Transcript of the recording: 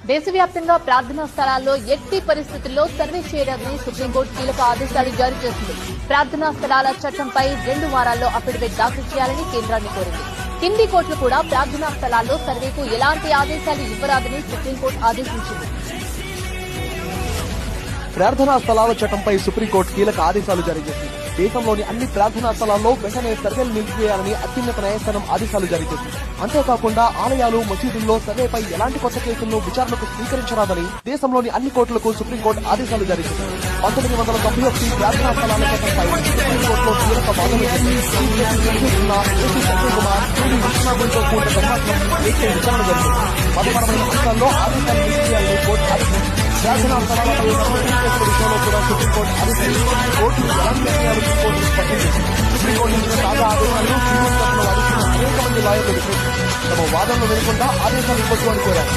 దేశవ్యాప్తంగా ప్రార్థనా స్థలాల్లో ఎట్టి పరిస్థితుల్లో సర్వే చేయడాన్ని సుప్రీంకోర్టు కీలక ఆదేశాలు జారీ చేసింది. ప్రార్థనా స్థలాల చట్టంపై 2 వారాల్లో అఫిడవిట్ దాఖలు చేయాలని కేంద్రాన్ని కోరింది. కింది కోర్టులు కూడా ప్రార్థనా స్థలాల్లో సర్వేకు ఎలాంటి ఆదేశాలు ఇవ్వరాదని సుప్రీంకోర్టు ఆదేశించింది. ప్రార్థనా స్థలాల చట్టంపై సుప్రీంకోర్టు కీలక ఆదేశాలు జారీ చేసింది. దేశంలోని అన్ని ప్రార్థనా స్థలాల్లో వెంటనే సర్వేలు నిలిపివేయాలని అత్యున్నత న్యాయస్థానం ఆదేశాలు జారీ చేసింది. అంతేకాకుండా ఆలయాలు, మసీదుల్లో సర్వేపై ఎలాంటి కొత్త కేసులను విచారణకు స్వీకరించరాదని దేశంలోని అన్ని కోర్టులకు సుప్రీంకోర్టు ఆదేశాలు జారీ చేసింది. 1991 ప్రార్థనా స్థలాల చట్టంపై సుప్రీంకోర్టులో కీలక వాదనలు విచారణ జరిగింది. మతపరమైన అంశాల్లో ఆదేశాలు నిలిపివేయాలని కోర్టు ఆదేశించింది. ప్రార్థనా స్థలాలపై విషయంలో కూడా సుప్రీంకోర్టు ఆదేశించింది. కోర్టు ఎలాంటి నిర్ణయాలు తీసుకోవాలని స్పష్టం చేసింది. సుప్రీంకోర్టు ఇచ్చిన తాజా ఆదేశాలను వాదిస్తున్న అనేక మంది లాయర్లు తమ వాదనలు వినకుండా ఆదేశాలు ఇవ్వద్దు అని కోరారు.